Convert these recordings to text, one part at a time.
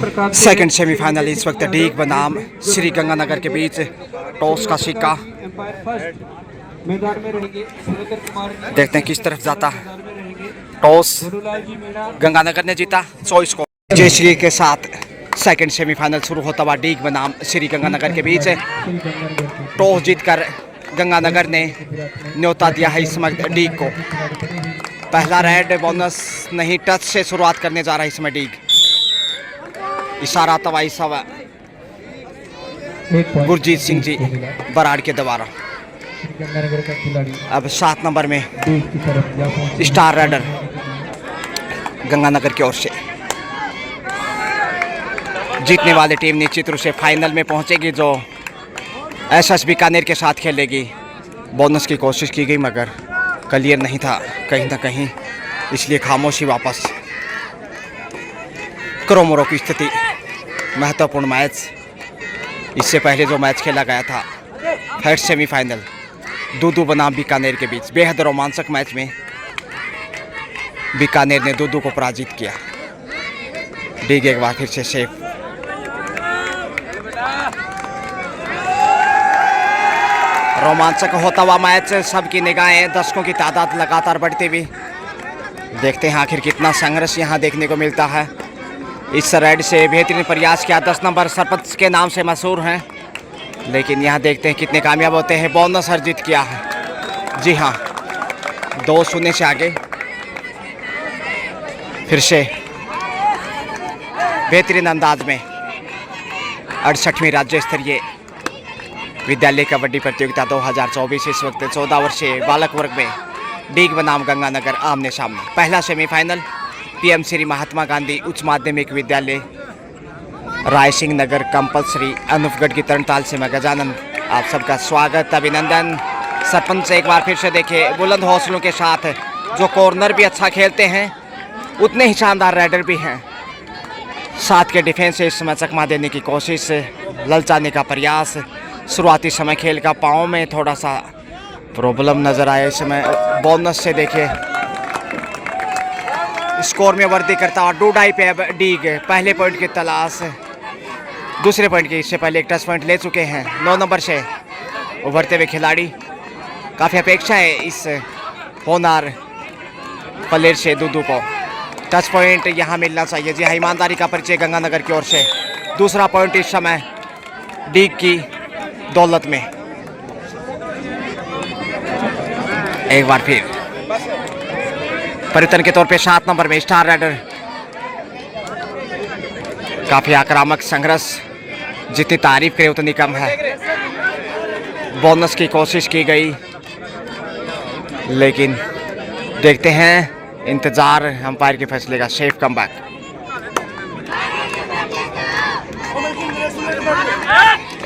Second semifinal इस वक्त डीग बनाम श्री गंगानगर के बीच टॉस का सिक्का देखते हैं किस तरफ जाता है। टॉस गंगानगर ने जीता 24 को। जयश्री के साथ सेकंड सेमीफाइनल शुरू होता हुआ डीग बनाम श्री गंगानगर के बीच टॉस जीतकर गंगानगर ने न्योता दिया है इस समय डीग को। पहला रेड बोनस नहीं, टच से शुरुआत करने जा रहा है इसमें डीग। इशारा तवाई सवा गुरजीत सिंह जी बराड़ के द्वारा। अब 7 नंबर में स्टार राइडर गंगानगर की ओर से। जीतने वाली टीम निश्चित रूप से फाइनल में पहुंचेगी, जो एसएस बीकानेर के साथ खेलेगी। बोनस की कोशिश की गई मगर क्लियर नहीं था कहीं ना कहीं, इसलिए खामोशी वापस। क्रोमोरो की स्थिति महत्वपूर्ण मैच। इससे पहले जो मैच खेला गया था थर्ड सेमीफाइनल दूदू बनाम बीकानेर के बीच, बेहद रोमांचक मैच में बीकानेर ने दूदू को पराजित किया। डीग एक बार फिर से सेफ। रोमांचक होता हुआ मैच, सबकी निगाहें, दर्शकों की तादाद लगातार बढ़ती हुई। देखते हैं आखिर कितना संघर्ष यहां देखने को मिलता है। इस रेड से बेहतरीन प्रयास किया, 10 नंबर सरपंच के नाम से मशहूर हैं, लेकिन यहाँ देखते हैं कितने कामयाब होते हैं। बोनस अर्जित किया है, जी हाँ, 2-0 से आगे। फिर से बेहतरीन अंदाज में 68वीं राज्य स्तरीय विद्यालय कबड्डी प्रतियोगिता 2024 इस वक्त 14 वर्षीय बालक वर्ग में डीग बनाम गंगानगर आमने सामने। पहला सेमीफाइनल पीएम श्री महात्मा गांधी उच्च माध्यमिक विद्यालय राय सिंह नगर कंपलसरी अनूपगढ़ की तरणताल से मैं गजानन आप सबका स्वागत, अभिनंदन। सरपंच एक बार फिर से देखिए, बुलंद हौसलों के साथ जो कॉर्नर भी अच्छा खेलते हैं उतने ही शानदार राइडर भी हैं। साथ के डिफेंस से इस समय चकमा देने की कोशिश, ललचाने का प्रयास। शुरुआती समय खेल का पाँव में थोड़ा सा प्रॉब्लम नजर आया इस समय। बोनस से देखिए स्कोर में वृद्धि करता हुआ डूडाई पे अब डीग पहले पॉइंट की तलाश, दूसरे पॉइंट की। इससे पहले एक टच पॉइंट ले चुके हैं 9 नंबर से उभरते हुए खिलाड़ी। काफ़ी अपेक्षा है इस होनार प्लेयर से दूदू को। टच पॉइंट यहाँ मिलना चाहिए, जी हाँ, ईमानदारी का परिचय गंगानगर की ओर से। दूसरा पॉइंट इस समय डीग की दौलत में। एक बार फिर परिवर्तन के तौर पे 7 नंबर में स्टार राइडर। काफी आक्रामक संघर्ष, जितनी तारीफ करे उतनी कम है। बोनस की कोशिश की गई, लेकिन देखते हैं, इंतजार अंपायर के फैसले का। Safe comeback.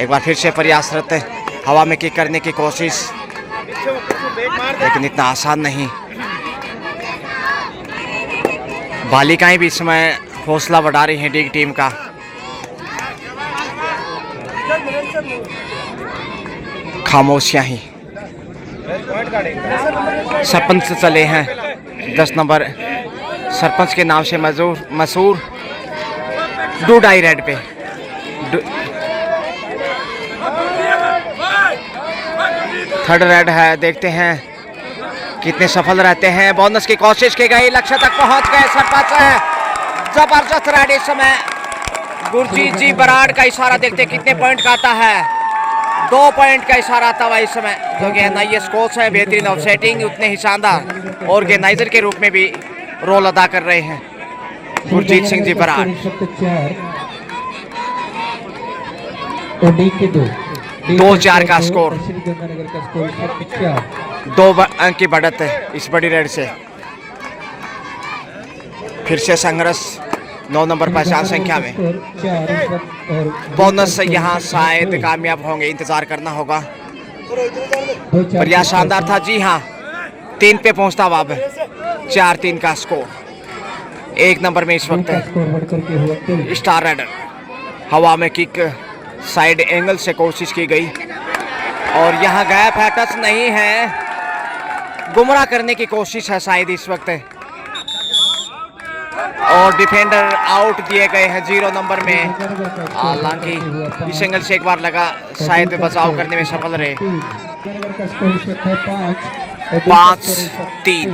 एक बार फिर से प्रयासरत हवा में किक करने की कोशिश, लेकिन इतना आसान नहीं। बालिकाएं भी इस समय हौसला बढ़ा रही हैं डीग टीम का। खामोशियां ही। सरपंच चले हैं 10 नंबर सरपंच के नाम से मशहूर डूडाई रेड पे। थर्ड रेड है, देखते हैं कितने सफल रहते हैं। बोनस की कोशिश की गई, लक्ष्य तक पहुंच गए सरपंच है। जबरदस्त रेड इस समय। गुरजीत जी बराड़ का इशारा देखते कितने पॉइंट का आता है। 2 पॉइंट का इशारा आता हुआ इस समय। जो गेंदाइज कोच है, बेहतरीन ऑफसेटिंग, उतने ही शानदार और गेंदाइजर के रूप में भी रोल अदा कर रहे हैं गुरजीत सिंह जी बराड़। 2-4 का स्कोर, 2 अंक की बढ़त है इस बड़ी रेड से। फिर से संघर्ष 9 नंबर पहचान संख्या में। बोनस यहाँ शायद कामयाब होंगे, इंतजार करना होगा। प्रयास शानदार था, जी हाँ, 3 पे पहुंचता हुआ अब 4-3 का स्कोर। 1 नंबर में इस वक्त स्टार राइडर। हवा में किक साइड एंगल से कोशिश की गई और यहाँ गैप है, टच नहीं है। गुमराह करने की कोशिश है शायद इस वक्त। और डिफेंडर आउट दिए गए हैं 0 नंबर में। हालांकि सिंगल से एक बार लगा, शायद बचाव करने में सफल रहे। 5-3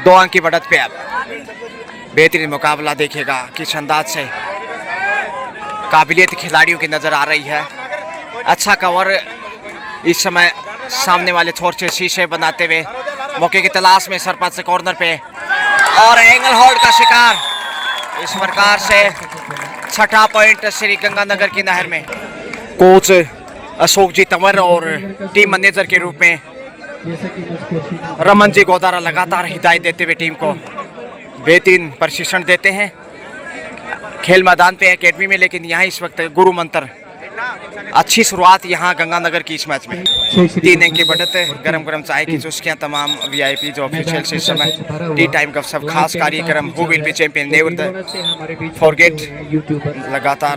2 अंक की बढ़त पे अब बेहतरीन मुकाबला देखेगा। किस अंदाज से काबिलियत खिलाड़ियों की नजर आ रही है। अच्छा कवर इस समय सामने वाले छोर से शीशे बनाते हुए मौके की तलाश में सरपंच से कॉर्नर पे और एंगल होल्ड का शिकार। इस प्रकार से 6ठा पॉइंट श्री गंगानगर की नहर में। कोच अशोक जी तंवर और टीम मैनेजर के रूप में रमन जी गोदारा लगातार हिदायत देते हुए टीम को बेहतरीन प्रशिक्षण देते हैं। खेल मैदान पे एकेडमी में, लेकिन यहाँ इस वक्त गुरु मंत्र। अच्छी शुरुआत यहाँ गंगानगर की इस मैच में। 3 अंक की बढ़त, गरम गरम चाय की चुस्कियाँ तमाम वीआईपी जो ऑफिशियल इस समय टी टाइम का सब खास कार्यक्रम who will be champion never forget लगातार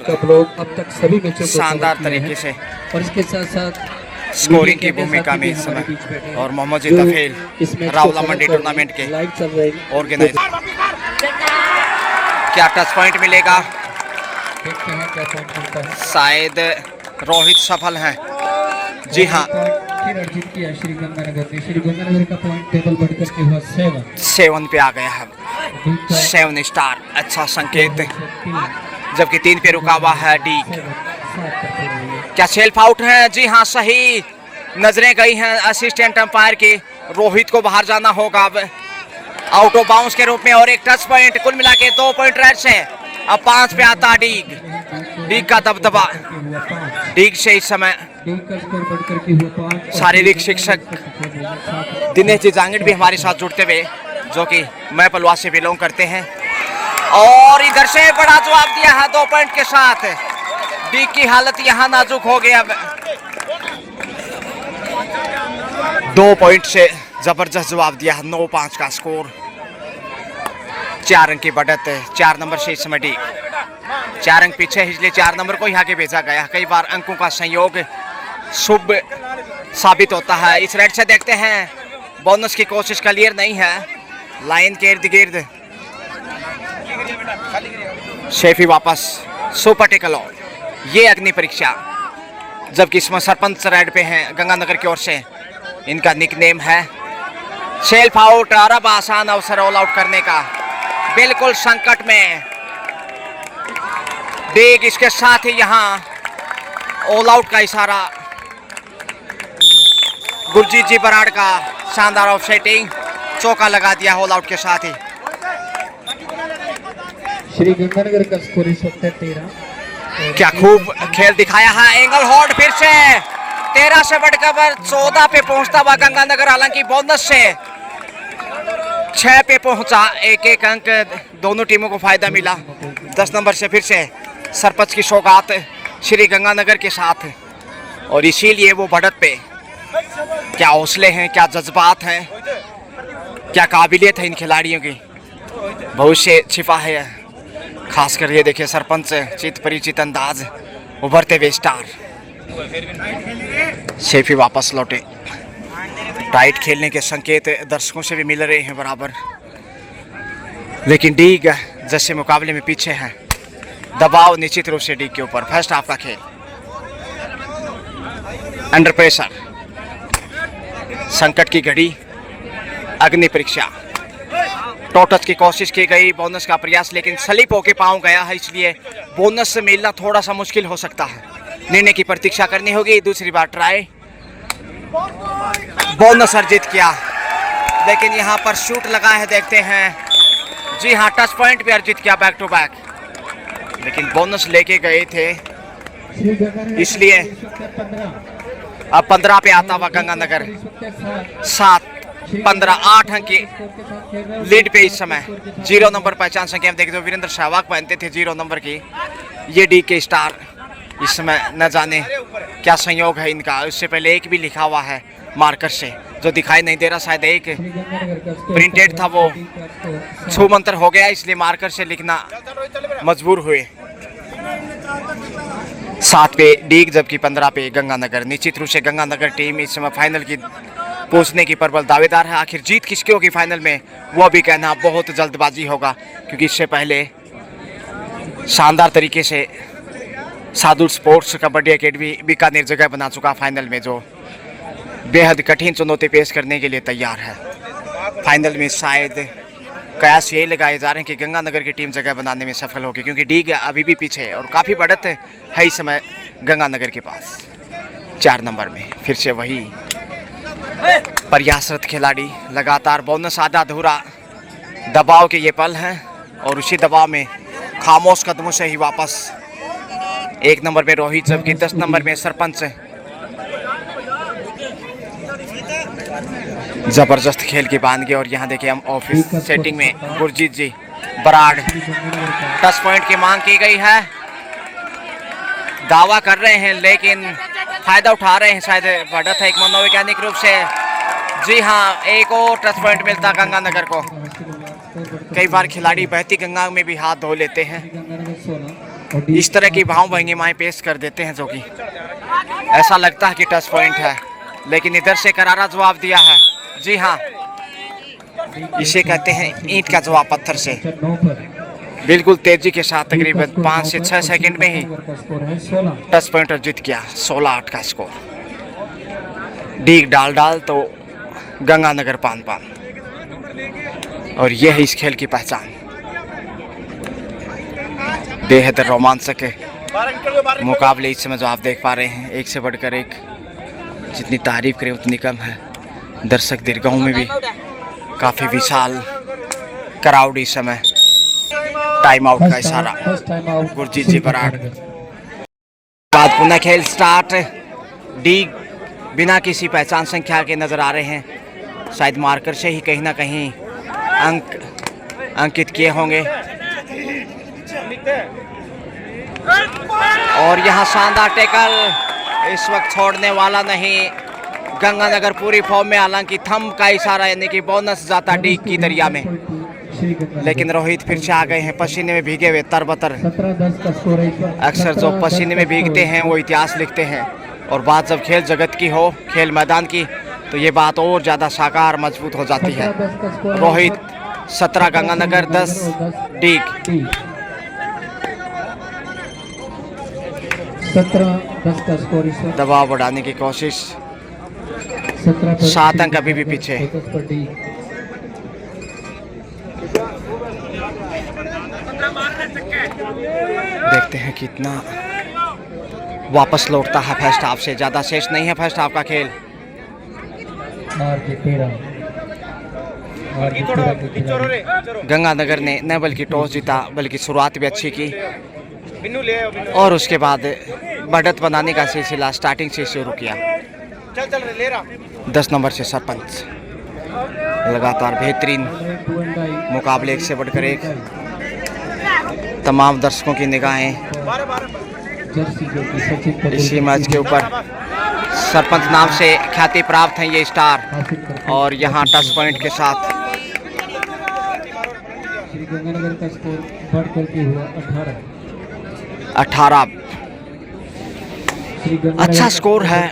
शानदार तरीके से और इसके साथ साथ स्कोरिंग की भूमिका में इस समय। और मोहम्मद जी तफेल रावला मंडी टूर्नामेंट के ऑर्गेनाइजर। क्या टच पॉइंट मिलेगा? शायद रोहित सफल हैं। जी हाँ, श्री गंगानगर का पॉइंट टेबल बढ़कर के हुआ 7 पे आ गया है। 7 स्टार, अच्छा संकेत। जबकि 3 पे रुका हुआ है डी। क्या सेल्फ आउट है? जी हाँ, सही नजरें गई हैं असिस्टेंट अंपायर की। रोहित को बाहर जाना होगा अब आउट ऑफ बाउंस के रूप में। और एक टच पॉइंट, कुल मिला के 2 पॉइंट रेड से। अब 5 पे आता डीग का दबदबा। डीग से इस समय शारीरिक शिक्षक दिनेश जी जांगड़ भी हमारे साथ जुड़ते हुए, जो कि मैं पलवा से बिलोंग करते हैं। और इधर से बड़ा जवाब दिया है 2 पॉइंट के साथ। डीग की हालत यहाँ नाजुक हो गई। अब 2 पॉइंट से जबरदस्त जवाब दिया है। 9-5 का स्कोर। 4 अंक की बढ़त। 4 नंबर से इस समय डी 4 अंक पीछे, इसलिए 4 नंबर को यहाँ के भेजा गया। कई बार अंकों का संयोग शुभ साबित होता है। इस रेड से देखते हैं, बोनस की कोशिश क्लियर नहीं है। लाइन के इर्द गिर्द शेफी वापस सुपर टेकल। ये अग्नि परीक्षा, जबकि इसमें सरपंच रेड पे हैं गंगानगर की ओर से। इनका निकनेम है सेल्फ आउट। और अब आसान अवसर ऑल आउट करने का, बिल्कुल संकट में डीग। इसके साथ ही यहाँ ऑल आउट का इशारा गुरजीत जी बराड़ का शानदार ऑफ सेटिंग, चौका लगा दिया ऑल आउट के साथ ही। श्री गंगानगर का स्कोर इस वक्त 13। क्या खूब खेल दिखाया है। एंगल होल्ड फिर से 13 से बढ़कर 14 पे पहुंचता हुआ गंगानगर। हालांकि बोनस से 6 पे पहुंचा। 1-1 अंक दोनों टीमों को फायदा मिला। 10 नंबर से फिर से सरपंच की सौगात श्री गंगानगर के साथ। और इसीलिए वो बढ़त पे। क्या हौसले हैं, क्या जज्बात हैं, क्या काबिलियत है इन खिलाड़ियों की, भविष्य छिपा है। खासकर ये देखिए सरपंच चित परिचित अंदाज, उभरते हुए स्टार। शेफी वापस लौटे। टाइट खेलने के संकेत दर्शकों से भी मिल रहे हैं बराबर, लेकिन डीग जैसे मुकाबले में पीछे हैं। दबाव निश्चित रूप से डीग के ऊपर। फर्स्ट हाफ का खेल अंडर प्रेशर, संकट की घड़ी, अग्नि परीक्षा। टोटच की कोशिश की गई, बोनस का प्रयास, लेकिन स्लिप होके पाँव गया है, इसलिए बोनस से मिलना थोड़ा सा मुश्किल हो सकता है। निर्णय की प्रतीक्षा करनी होगी। दूसरी बार ट्राई, बोनस अर्जित किया, लेकिन यहाँ पर शूट लगा है, देखते हैं। जी हाँ, टच पॉइंट भी अर्जित किया बैक टू बैक, लेकिन बोनस लेके गए थे, इसलिए अब 15 पे आता हुआ गंगानगर। 7-15 8 अंक की लीड पे इस समय। 0 नंबर पहचान संख्या देखें तो वीरेंद्र सहवाग पहनते थे 0 नंबर की। ये डी के स्टार इस समय न जाने क्या संयोग है इनका। उससे पहले 1 भी लिखा हुआ है मार्कर से, जो दिखाई नहीं दे रहा। शायद 1 प्रिंटेड था, वो छू मंत्र हो गया, इसलिए मार्कर से लिखना मजबूर हुए। 7 पे डीग, जबकि 15 पे गंगानगर। निश्चित रूप से गंगानगर टीम इस समय फाइनल की पहुंचने की प्रबल दावेदार है। आखिर जीत किसकी होगी फाइनल में, वो भी कहना बहुत जल्दबाजी होगा, क्योंकि इससे पहले शानदार तरीके से साधु स्पोर्ट्स कबड्डी एकेडमी बीकानेर जगह बना चुका फाइनल में, जो बेहद कठिन चुनौती पेश करने के लिए तैयार है। फाइनल में शायद कयास यही लगाए जा रहे हैं कि गंगानगर की टीम जगह बनाने में सफल होगी, क्योंकि डीग अभी भी पीछे है और काफ़ी बढ़त है इस समय गंगानगर के पास। 4 नंबर में फिर से वही प्रयासरत खिलाड़ी, लगातार बोनस आधा अधूरा दबाव के ये पल हैं, और उसी दबाव में खामोश कदमों से ही वापस 1 नंबर में रोहित, जबकि 10 नंबर में सरपंच। जबरदस्त खेल की बानगी, और यहाँ देखिए हम ऑफिस सेटिंग में गुरजीत जी बराड़ टच पॉइंट की मांग की गई है, दावा कर रहे हैं लेकिन फायदा उठा रहे हैं, शायद बढ़त है एक मनोवैज्ञानिक रूप से। जी हाँ, एक और टच पॉइंट मिलता गंगानगर को। कई बार खिलाड़ी बहती गंगा में भी हाथ धो लेते हैं, इस तरह की भाव भंगिमाएं पेश कर देते हैं, जो कि ऐसा लगता है कि टच पॉइंट है, लेकिन इधर से करारा जवाब दिया है। जी हाँ, इसे कहते हैं ईंट का जवाब पत्थर से, बिल्कुल तेजी के साथ तकरीबन 5 से 6 सेकंड में ही टच पॉइंट अर्जित किया। 16-8 का स्कोर। डीग डाल तो गंगानगर पान, और यह है इस खेल की पहचान। बेहद रोमांचक मुकाबले इस समय जो आप देख पा रहे हैं, एक से बढ़कर एक, जितनी तारीफ करें उतनी कम है। दर्शक दीर्घाओं में भी काफ़ी विशाल क्राउड इस समय। टाइम आउट का इशारा गुरजीत जी बराड़। बाद पुनः खेल स्टार्ट। डीग बिना किसी पहचान संख्या के नजर आ रहे हैं, शायद मार्कर से ही कहीं ना कहीं अंक अंकित किए होंगे, और यहाँ शानदार टैकल इस वक्त छोड़ने वाला नहीं गंगानगर पूरी फॉर्म में, हालांकि थंब का इशारा यानी कि बोनस जाता डीग की दरिया में, लेकिन रोहित फिर से आ गए हैं पसीने में भीगे हुए तरबतर। अक्सर जो पसीने में भीगते हैं वो इतिहास लिखते हैं, और बात जब खेल जगत की हो, खेल मैदान की, तो ये बात और ज़्यादा साकार मजबूत हो जाती है। रोहित 17 गंगानगर 10 डीग। 17-10 का स्कोर। दबाव बढ़ाने की कोशिश, 7 अंक अभी भी पीछे। देखते हैं कितना वापस लौटता है फर्स्ट हाफ से। ज़्यादा शेष नहीं है फर्स्ट हाफ का खेल। गंगानगर ने न बल्कि टॉस जीता, बल्कि शुरुआत भी अच्छी की, और उसके बाद बढ़त बनाने का सिलसिला स्टार्टिंग से शुरू किया। 10 नंबर से सरपंच लगातार बेहतरीन मुकाबले, एक से बढ़कर एक। तमाम दर्शकों की निगाहें इसी मैच के ऊपर। सरपंच नाम से ख्याति प्राप्त हैं ये स्टार, और यहाँ टच पॉइंट के साथ गंगानगर का स्कोर बढ़ करके हुआ 18। अच्छा स्कोर है,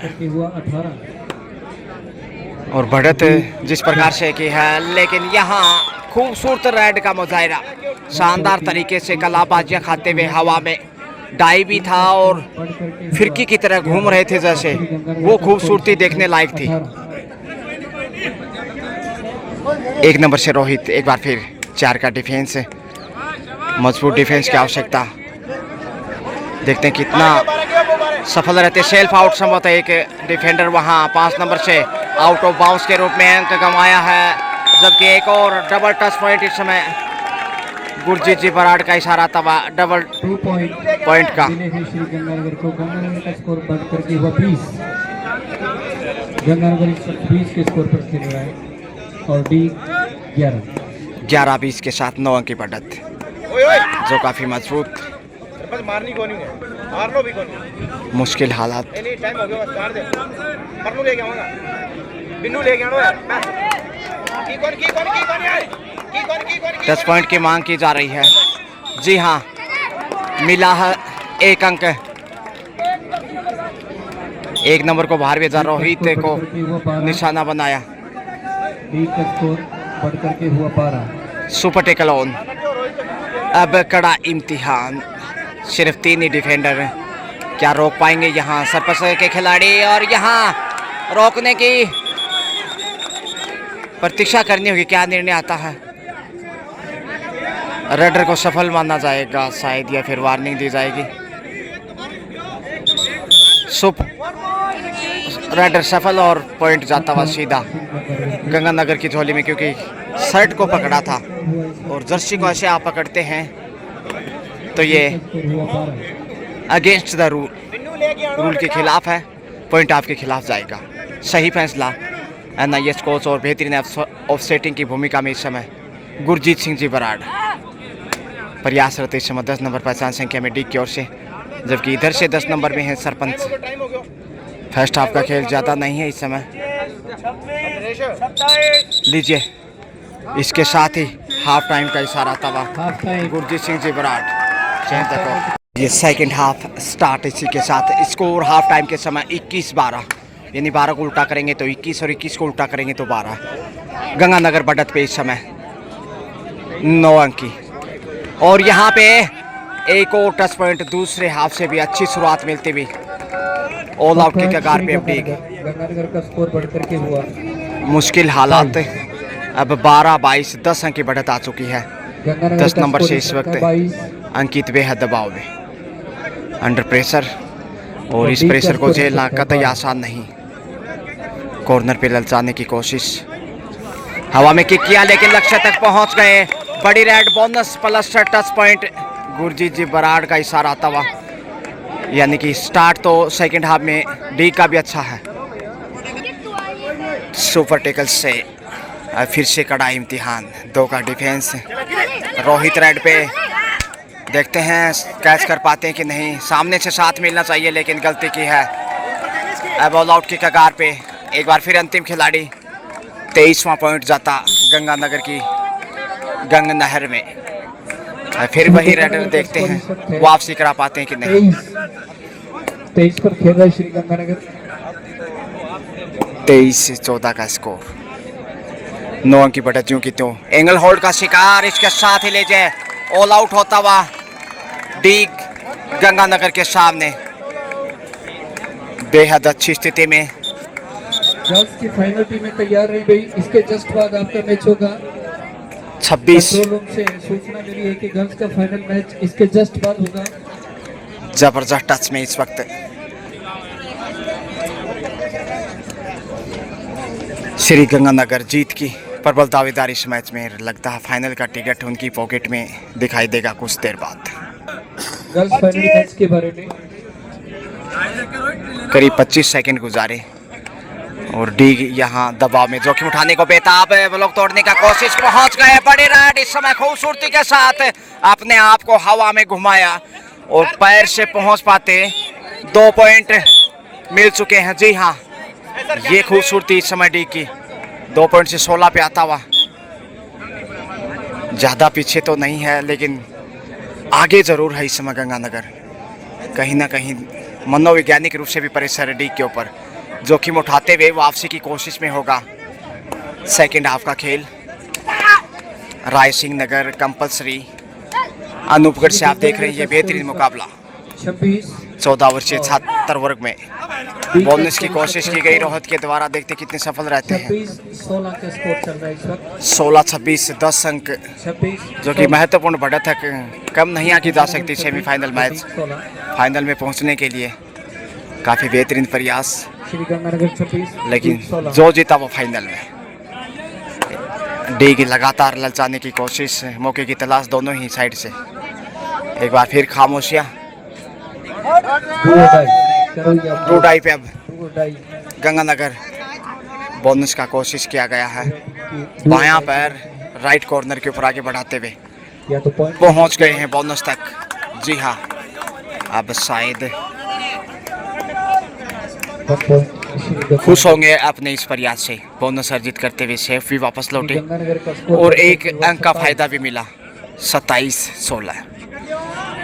और बढ़त जिस प्रकार से की है, लेकिन यहाँ खूबसूरत रेड का मुजाहिरा, शानदार तरीके से कलाबाजियां खाते हुए हवा में डाई भी था, और फिरकी की तरह घूम रहे थे जैसे, वो खूबसूरती देखने लायक थी। 1 नंबर से रोहित एक बार फिर 4 का डिफेंस, मजबूत डिफेंस की आवश्यकता। देखते हैं कितना सफल रहते। सेल्फ आउट संभवतः एक डिफेंडर वहां 5 नंबर से आउट ऑफ बाउंस के रूप में अंक गंवाया है, जबकि एक और डबल टच पॉइंट इस समय गुरजीत जी बराड़ का इशारा था डबल पॉइंट का। गंगानगर का स्कोर बढ़ करके हुआ 20। गंगानगर 20 के स्कोर पर खेल रहा है, और डी 11-20 के साथ 9 अंक की बढ़त, जो काफी मजबूत। मारनी कौन है, मारनो भी कौन है। मुश्किल हालात। नहीं टाइम हो गया, बस मार दे। परनू लेके आऊंगा, बिन्नू लेके आनो यार। की कौन 10 पॉइंट की मांग की जा रही है। जी हाँ, मिला है 1 अंक। एक नंबर को बाहर भेजा, रोहित को निशाना बनाया। डी का स्कोर बढ़ करके हुआ 12। Super tackle on. अब कड़ा इम्तिहान, सिर्फ 3 ही डिफेंडर हैं, क्या रोक पाएंगे यहाँ सरपंच के खिलाड़ी? और यहाँ रोकने की प्रतीक्षा करनी होगी, क्या निर्णय आता है? रेडर को सफल माना जाएगा शायद, या फिर वार्निंग दी जाएगी। रेडर सफल और पॉइंट जाता हुआ सीधा गंगानगर की झोली में, क्योंकि शर्ट को पकड़ा था और जर्सी को ऐसे आप पकड़ते हैं तो ये अगेंस्ट द रूल के खिलाफ है, पॉइंट आपके खिलाफ जाएगा। सही फैसला NIS कोच और बेहतरीन ऑफसेटिंग की भूमिका में इस समय गुरजीत सिंह जी बराड़ प्रयासरत इस समय 10 नंबर पहचान संख्या में डी की ओर से, जबकि इधर से 10 नंबर में है सरपंच। फर्स्ट हाफ का खेल ज़्यादा नहीं है इस समय। लीजिए, इसके साथ ही हाफ टाइम का इशारा तवा गुरजीत सिंह जी बराड़। ये सेकंड हाफ स्टार्ट इसी के साथ। स्कोर हाफ टाइम के समय 21-12, यानी 12 को उल्टा करेंगे तो 21 और 21 को उल्टा करेंगे तो 12। गंगानगर बढ़त पे इस समय 9 अंक की। और यहाँ पे एक और टच पॉइंट दूसरे हाफ से भी अच्छी शुरुआत मिलती हुई ऑल आउट की कगार पे अपनी गंगानगर का स्कोर बढ़ करके हुआ मुश्किल हालात। अब 12-22 10 अंक की बढ़त आ चुकी है। 10 नंबर से इस वक्त अंकित बेहद दबाव में, अंडर प्रेशर, और इस प्रेशर को झेलना कतई आसान नहीं। कॉर्नर पे ललचाने की कोशिश, हवा में किक किया लेकिन लक्ष्य तक पहुंच गए। बड़ी raid bonus plus touch point Gurjeet ji Brar का इशारा तवा, यानी कि स्टार्ट तो सेकंड हाफ में डी का भी अच्छा है। सुपर टेकल से फिर से कड़ा इम्तिहान, 2 का डिफेंस। रोहित रेड पे, देखते हैं कैच कर पाते हैं कि नहीं। सामने से साथ मिलना चाहिए लेकिन गलती की है। अब ऑल आउट की कगार पे एक बार फिर अंतिम खिलाड़ी। 23वां पॉइंट जाता गंगानगर की गंग नहर में। फिर वही रेडर, देखते हैं वापसी करा पाते हैं कि नहीं। 23 पर खेल रहा है श्री गंगानगर। 23-14 का स्कोर, 9 अंक की बढ़त यूं की त्यों। एंगल होल्ड का शिकार, इसके साथ ही ले जाए ऑल आउट होता हुआ डी गंगानगर के सामने। बेहद अच्छी स्थिति में गर्ल्स की फाइनल टीमें तैयार रही गई। इसके जस्ट बाद आपका मैच होगा। 26 कंट्रोल रूम से सूचना मिली है कि गर्ल्स का फाइनल मैच इसके जस्ट बाद होगा। जबरदस्त टच में इस वक्त श्री गंगानगर जीत की प्रबल दावेदार इस मैच में। लगता है फाइनल का टिकट उनकी पॉकेट में दिखाई देगा कुछ देर बाद। गर्ल्स फाइनल मैच के बारे में करीब 25 सेकंड गुजारे और डी यहाँ दबाव में जोखिम उठाने को बेताब है। ब्लॉक तोड़ने का कोशिश, पहुंच गए। बड़ी राइड इस समय खूबसूरती के साथ अपने आप को हवा में घुमाया और पैर से पहुंच पाते 2 पॉइंट मिल चुके हैं। जी हाँ, ये खूबसूरती इस समय डी की 2 पॉइंट से 16 पे आता हुआ। ज़्यादा पीछे तो नहीं है लेकिन आगे ज़रूर है इस समय गंगानगर। कहीं ना कहीं मनोवैज्ञानिक रूप से भी प्रेशर है डी के ऊपर। जोखिम उठाते हुए वापसी की कोशिश में होगा सेकेंड हाफ का खेल। राय सिंह नगर कंपलसरी अनूपगढ़ से आप देख रहे हैं ये बेहतरीन मुकाबला। 14 वर्षीय छात्र वर्ग में बोनस की कोशिश की गई रोहित के द्वारा, देखते कितने सफल रहते हैं। 16 का स्कोर चल रहा है इस वक्त। 16-26 10 अंक, जो कि महत्वपूर्ण बढ़त है। कम नहीं आकी जा सकती सेमीफाइनल मैच। फाइनल में पहुंचने के लिए काफ़ी बेहतरीन प्रयास, लेकिन जो जीता वो फाइनल में। डी की लगातार ललचाने की कोशिश, मौके की तलाश दोनों ही साइड से। एक बार फिर खामोशियाँ, टू डाई पे अब गंगानगर बोनस का कोशिश किया गया है। बायां पैर राइट कॉर्नर के ऊपर आगे बढ़ाते हुए पहुंच गए हैं बोनस तक। जी हाँ, अब शायद खुश होंगे अपने इस प्रयास से। बोनस अर्जित करते हुए सेफ भी वापस लौटे और 1 अंक का फायदा भी मिला। 27-16,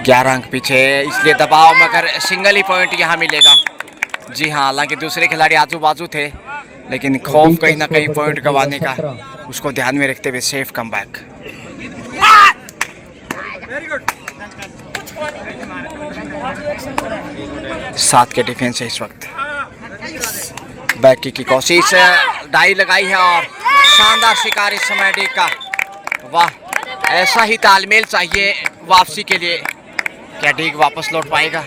11 अंक पीछे, इसलिए दबाव, मगर सिंगल ही पॉइंट यहाँ मिलेगा। जी हाँ, हालांकि दूसरे खिलाड़ी आजू बाजू थे, लेकिन खौफ कहीं ना कहीं पॉइंट गंवाने का, उसको ध्यान में रखते हुए सेफ कमबैक। 7 के डिफेंस है इस वक्त। बैक की कोशिश, डाई लगाई है और शानदार शिकार इस समय डी का। वाह, ऐसा ही तालमेल चाहिए वापसी के लिए। क्या डीग वापस लौट पाएगा,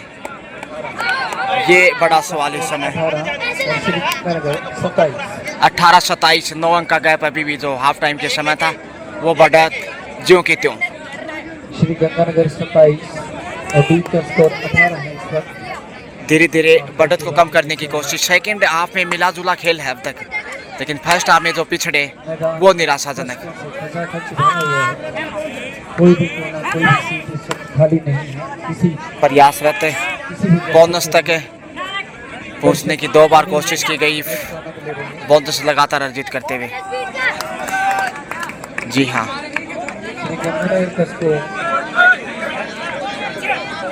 ये बड़ा सवाल इस समय। 18-27 9 अंक का गैप अभी भी, जो हाफ टाइम के समय था वो बढ़त ज्यों की त्यों। श्री गंगानगर 27 और डीग का स्कोर 18 है इस वक्त। धीरे धीरे बढ़त को कम करने की कोशिश। सेकेंड हाफ में मिला जुला खेल है अब तक, लेकिन फर्स्ट हाफ में जो पिछड़े वो निराशाजनक। कोई भी कोना, कोई भी सीट इस वक्त खाली नहीं है। किसी प्रयासरत बोनस तक पहुंचने की 2 बार कोशिश की गई, बोनस लगातार अर्जित करते हुए। जी हाँ, श्री गंगानगर का स्कोर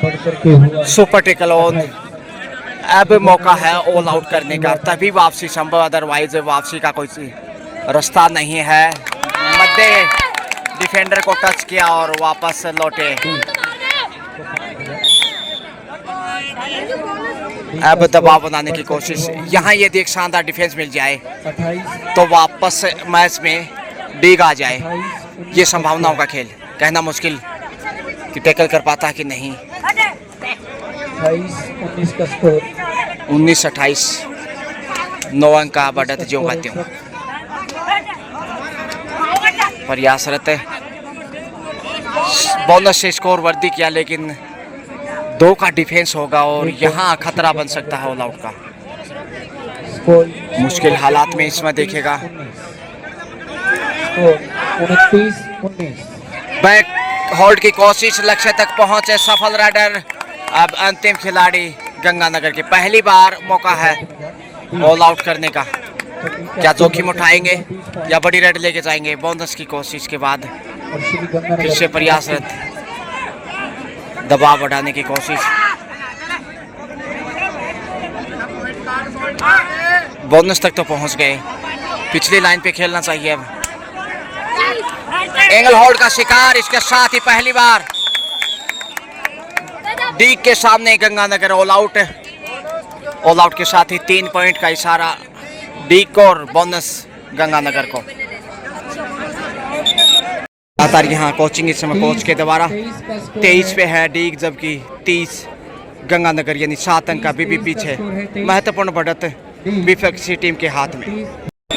बढ़ करके हुआ सुपर टेकल ऑन। अब मौका है ऑल आउट करने का, तभी वापसी संभव, अदरवाइज वापसी का कोई रास्ता नहीं है। मध्य डिफेंडर को टच किया और वापस लौटे। अब दबाव बनाने की कोशिश, यहाँ यदि एक शानदार डिफेंस मिल जाए 28 तो वापस मैच में डीग आ जाए। ये संभावनाओं का खेल, कहना मुश्किल कि टैकल कर पाता है कि नहीं। 28-19 का स्कोर। 19-28 9 अंक का बढ़त ज्यों का त्यों। प्रयासरत बोनस से स्कोर वर्दी किया, लेकिन 2 का डिफेंस होगा और यहाँ खतरा बन सकता है ऑल आउट का। मुश्किल हालात में इसमें देखेगा। 29-19 बैक होल्ड की कोशिश, लक्ष्य तक पहुंचे सफल राइडर। अब अंतिम खिलाड़ी गंगानगर की, पहली बार मौका है ऑल आउट करने का। क्या जोखिम उठाएंगे या बड़ी रेड लेके जाएंगे? बोनस की कोशिश के बाद फिर से प्रयासरत, दबाव बढ़ाने की कोशिश। बोनस तक तो पहुंच गए, पिछली लाइन पे खेलना चाहिए। अब एंगल होल्ड का शिकार, इसके साथ ही पहली बार डीग के सामने Ganganagar all out. All out के साथ ही 3 पॉइंट का इशारा डीग को और बोनस गंगानगर को। लगातार यहाँ कोचिंग इस समय कोच के द्वारा 23 पे है डीग, जबकि 30 गंगानगर, यानी 7 अंक का भी पीछे। महत्वपूर्ण बढ़त विपक्षी टीम के हाथ में।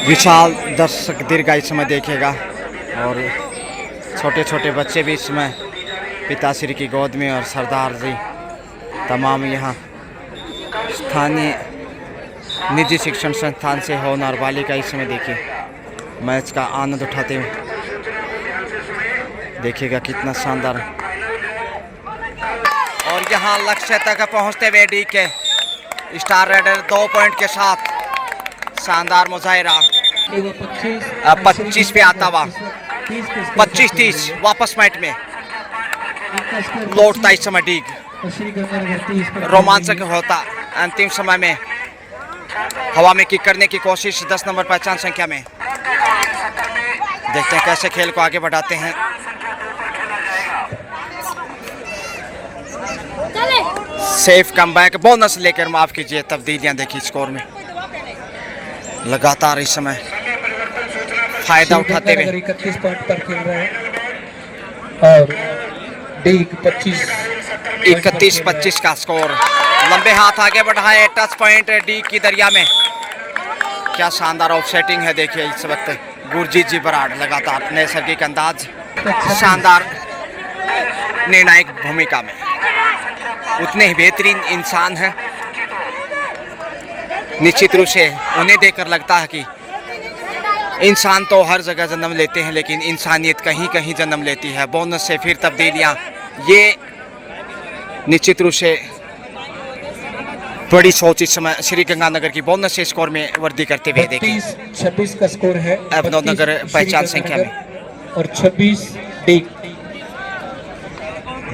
विशाल दर्शक दीर्घा इस समय देखेगा और छोटे छोटे बच्चे भी इसमें पिताश्री की गोद में, और सरदार जी तमाम यहाँ स्थानीय निजी शिक्षण संस्थान से होने और बालिका इस समय देखिए मैच का आनंद उठाते हुए। देखिएगा कितना शानदार, और यहाँ लक्ष्य तक पहुँचते हुए डी के स्टार राइडर 2 पॉइंट के साथ शानदार मुजाहिरा। 25 पे आता हुआ 25-30 वापस मैच में लौटता इस समय डीग। रोमांचक होता अंतिम समय में, हवा में किक करने की कोशिश 10 नंबर पहचान संख्या में। देखते हैं कैसे खेल को आगे बढ़ाते हैं। सेफ कमबैक, बोनस लेकर माफ कीजिए तब्दीलियां देखी स्कोर में। लगातार इस समय फायदा उठाते हुए 31 पॉइंट पर खेल रहे हैं और डीग 31-25 का स्कोर। लंबे हाथ आगे बढ़ाए, टच पॉइंट डीग की दरिया में। क्या शानदार ऑफसेटिंग है देखिए इस वक्त। गुरजीत जी बराड़ लगातार नैसर्गिक अंदाज, शानदार निर्णायक भूमिका में। उतने ही बेहतरीन इंसान हैं, निश्चित रूप से उन्हें देखकर लगता है कि इंसान तो हर जगह जन्म लेते हैं, लेकिन इंसानियत कहीं कहीं जन्म लेती है। बोनस से फिर तब्दीलियां, ये निश्चित रूप से बड़ी सोच इस समय श्री गंगानगर की बोनस से स्कोर में वृद्धि करते हुए देखिए। 26 का स्कोर है अभिनवनगर पहचान संख्या में, और 26 डीग।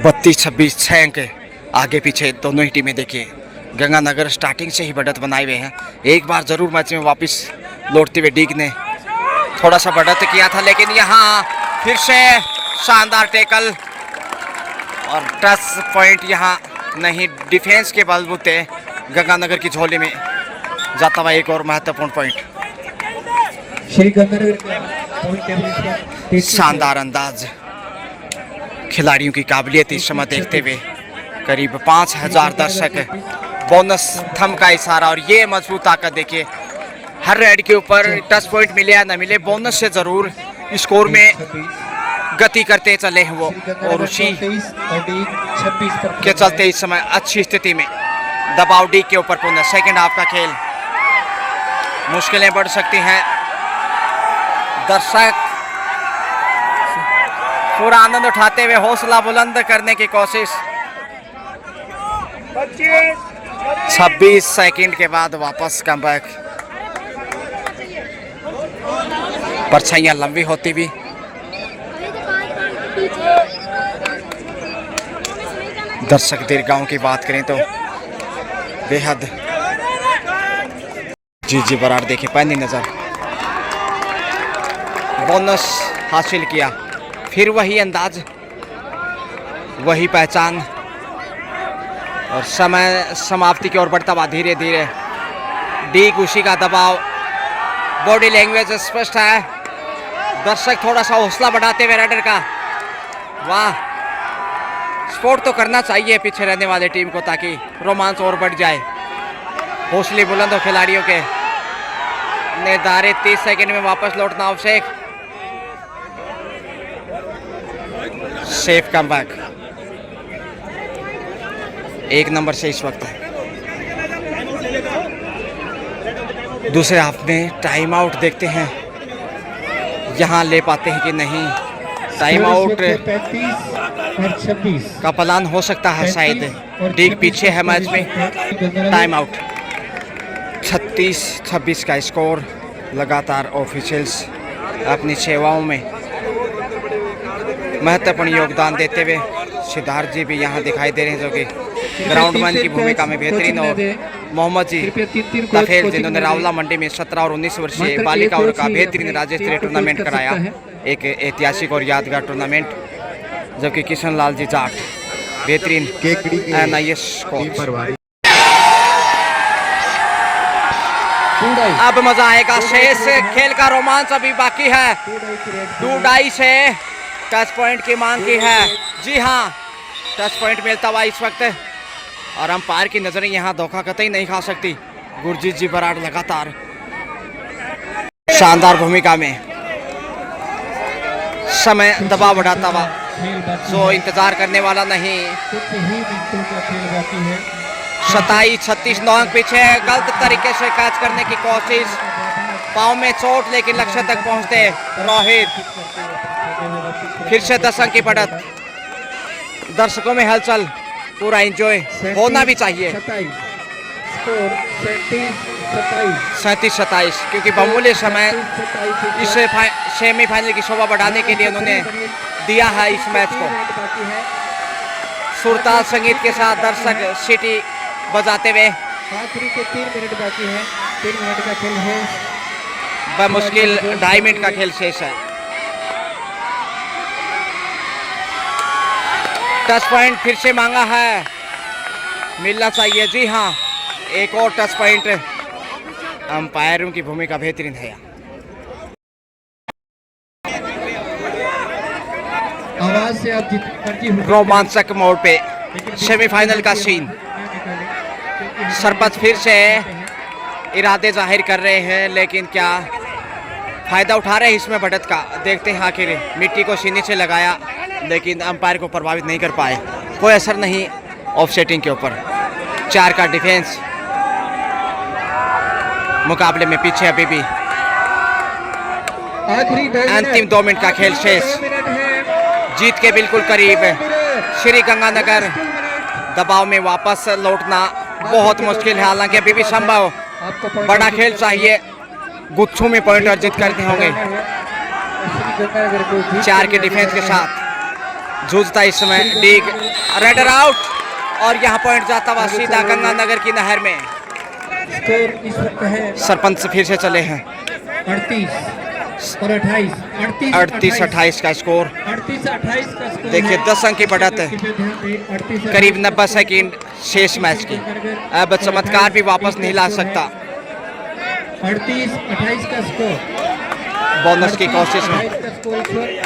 32-26 6 अंक आगे पीछे दोनों ही टीमें देखिए। गंगानगर स्टार्टिंग से ही बढ़त बनाए हुए हैं। एक बार जरूर मैच में वापस लौटते हुए डीग ने थोड़ा सा बढ़त किया था, लेकिन यहाँ फिर से शानदार टैकल और टच पॉइंट यहाँ नहीं, डिफेंस के बलबूते गंगानगर की झोली में जाता हुआ एक और महत्वपूर्ण पॉइंट। श्री गंगानगर का पॉइंट टेबल इस वक्त 33 है। शानदार अंदाज, खिलाड़ियों की काबिलियत इस समय देखते हुए करीब 5000 दर्शक, बोनस थम का इशारा और ये मजबूत ताकत देखिए। हर रेड के ऊपर टच पॉइंट मिले या न मिले, बोनस से जरूर स्कोर में 26 गति करते चले हैं वो, और उसी 23 और डीग 26 पर के चलते इस समय अच्छी स्थिति में दबाव डी के ऊपर पुनः सेकंड हाफ का खेल, मुश्किलें बढ़ सकती हैं। दर्शक पूरा आनंद उठाते हुए हौसला बुलंद करने की कोशिश। 26 सेकंड के बाद वापस कमबैक, परछाइयां लंबी होती भी। दर्शक दीर्घाओं की बात करें तो बेहद जी बराड़ देखिए, पैनी नजर, बोनस हासिल किया, फिर वही अंदाज, वही पहचान और समय समाप्ति की ओर बढ़ता हुआ धीरे धीरे। डी उसी का दबाव, बॉडी लैंग्वेज स्पष्ट है। दर्शक थोड़ा सा हौसला बढ़ाते हुए राइडर का, वाह, सपोर्ट तो करना चाहिए पीछे रहने वाले टीम को ताकि रोमांच और बढ़ जाए। हौसले बुलंद हो खिलाड़ियों के। निर्धारित 30 सेकंड में वापस लौटना आवश्यक। सेफ कमबैक, एक नंबर से इस वक्त दूसरे हाफ में टाइम आउट देखते हैं, यहाँ ले पाते हैं कि नहीं। टाइम आउट 35 और 26 का प्लान हो सकता है शायद, डीग पीछे है मैच में। टाइम आउट 36-26 का स्कोर। लगातार ऑफिशियल्स अपनी सेवाओं में महत्वपूर्ण योगदान देते हुए सिद्धार्थ जी भी यहाँ दिखाई दे रहे हैं, जो कि ग्राउंडमैन की भूमिका में बेहतरीन, और मोहम्मद जी तफेल जिन्होंने रावला मंडी में 17 और 19 वर्षीय बालिकाओं का बेहतरीन राज्य स्तरीय टूर्नामेंट कराया, एक ऐतिहासिक और यादगार टूर्नामेंट, जबकि किशन लाल जी जाट बेहतरीन NIS कोच। अब मजा आएगा, शेष खेल का रोमांच अभी बाकी है। 2 डाई से टच पॉइंट की मांग की है। जी हाँ, टच पॉइंट मिलता हुआ इस वक्त, और अंपायर की नजरें यहाँ धोखा कतई नहीं खा सकती। गुरजीत जी बराड़ लगातार शानदार भूमिका में, समय दबाव बढ़ाता हुआ, जो इंतजार करने वाला नहीं। कुछ ही मिनटों का खेल बाकी है। 27-36 9 अंक पीछे, गलत तरीके से कैच करने की कोशिश, पाँव में चोट, लेकिन लक्ष्य तक पहुंचते रोहित। फिर से 10 अंक की बढ़त, दर्शकों में हलचल, पूरा एंजॉय होना भी चाहिए। 27 37-27, क्योंकि बहुमूल्य समय इस सेमीफाइनल की शोभा बढ़ाने के लिए उन्होंने दिया है इस मैच को। सुरताल संगीत के साथ दर्शक सीटी बजाते हुए, आखिरी के 3 मिनट बाकी है। 3 मिनट का खेल है, बमुश्किल 2.5 मिनट का खेल शेष है। टच पॉइंट फिर से मांगा है, मिलना चाहिए। जी हाँ, एक और टच पॉइंट। अंपायरों की भूमिका बेहतरीन है। आवाज से आप जितनी मर्जी हो, रोमांचक मोड़ पे सेमीफाइनल का सीन। सरपंच फिर से इरादे जाहिर कर रहे हैं, लेकिन क्या फायदा उठा रहे हैं इसमें बढ़त का। देखते हैं, आखिर मिट्टी को सीने से लगाया, लेकिन अंपायर को प्रभावित नहीं कर पाए, कोई असर नहीं ऑफसेटिंग के ऊपर। 4 का डिफेंस, मुकाबले में पीछे अभी भी। आखिरी अंतिम 2 मिनट का खेल शेष, जीत के बिल्कुल करीब श्री गंगानगर। दबाव में वापस लौटना बहुत मुश्किल है, हालांकि अभी भी संभव। बड़ा खेल चाहिए, गुच्छों में पॉइंट अर्जित करने होंगे। 4 के डिफेंस के साथ जूझता इस समय डीग। रेडर आउट और यहाँ पॉइंट जाता हुआ सीधा गंगानगर की नहर में। स्कोर इस वक्त है सरपंच फिर से चले हैं। 38 और 28, 38-28 का स्कोर। 38-28 का स्कोर देखिए, 10 अंक की बढ़त है। करीब 90 सेकंड शेष मैच की। अब चमत्कार भी वापस नहीं ला सकता। 38-28 का स्कोर। बोनस की कोशिश में 38 का स्कोर इस वक्त।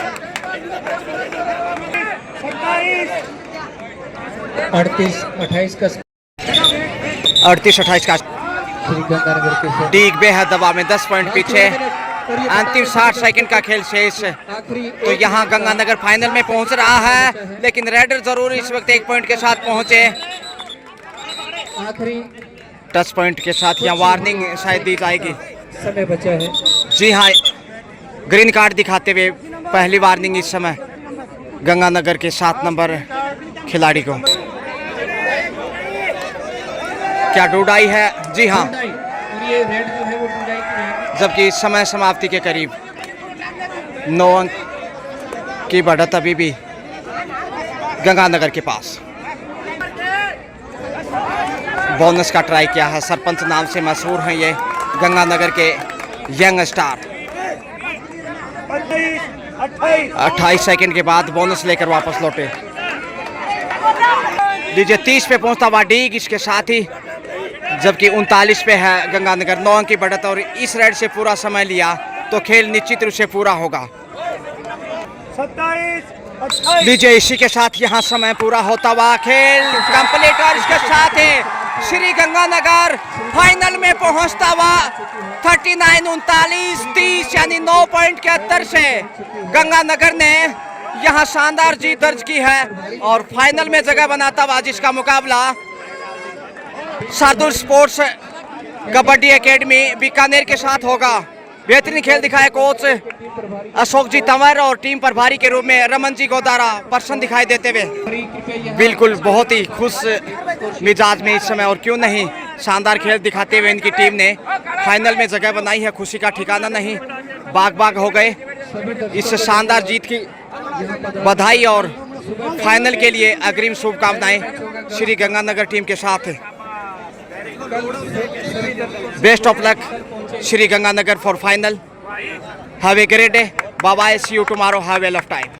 38-28 का स्कोर। 38-28 का श्री गंगानगर के साथ डीग बेहद दबाव में 10 पॉइंट पीछे। अंतिम 60 सेकंड का खेल शेष। आखिरी तो यहाँ गंगानगर फाइनल में पहुंच रहा है, लेकिन रेडर जरूर इस वक्त 1 पॉइंट के साथ पहुंचे। आखिरी टच पॉइंट के साथ यहाँ वार्निंग शायद दी जाएगी। समय बचा है। जी हाँ, ग्रीन कार्ड दिखाते हुए पहली वार्निंग इस समय गंगानगर के 7 नंबर खिलाड़ी को। क्या डूडाई है? जी हाँ, और ये रेड जो है वो टूटाई की है। जबकि समय समाप्ति के करीब 9 अंक की बढ़त अभी भी गंगानगर के पास। बोनस का ट्राई किया है। सरपंच नाम से मशहूर हैं ये गंगानगर के यंग स्टार। 28 सेकंड के बाद बोनस लेकर वापस लौटे। लीजिए, 30 पे पहुंचता हुआ डीग इसके साथ ही, जबकि 39 पे है गंगानगर। 9 अंक की बढ़त और इस रेड से पूरा समय लिया तो खेल निश्चित रूप से पूरा होगा। 27-28। लीजिए, इसी के साथ यहाँ समय पूरा होता हुआ खेल कंप्लीट और इसके साथ ही श्री गंगानगर फाइनल में पहुंचता हुआ 39-39-30 यानी 9 पॉइंट के अंतर से गंगानगर ने यहाँ शानदार जीत दर्ज की है और फाइनल में जगह बनाता हुआ जिसका मुकाबला शार्दुल स्पोर्ट्स कबड्डी एकेडमी बीकानेर के साथ होगा। बेहतरीन खेल दिखाए कोच अशोक जी तंवर और टीम प्रभारी के रूप में रमन जी गोदारा प्रसन्न दिखाई देते हुए बिल्कुल बहुत ही खुश मिजाज में इस समय, और क्यों नहीं, शानदार खेल दिखाते हुए इनकी टीम ने फाइनल में जगह बनाई है। खुशी का ठिकाना नहीं, बाग बाग हो गए। इस शानदार जीत की बधाई और फाइनल के लिए अग्रिम शुभकामनाएं श्री गंगानगर टीम के साथ। Best of luck Shri Ganganagar for final. Have a great day. Bye bye, see you tomorrow. Have a love time.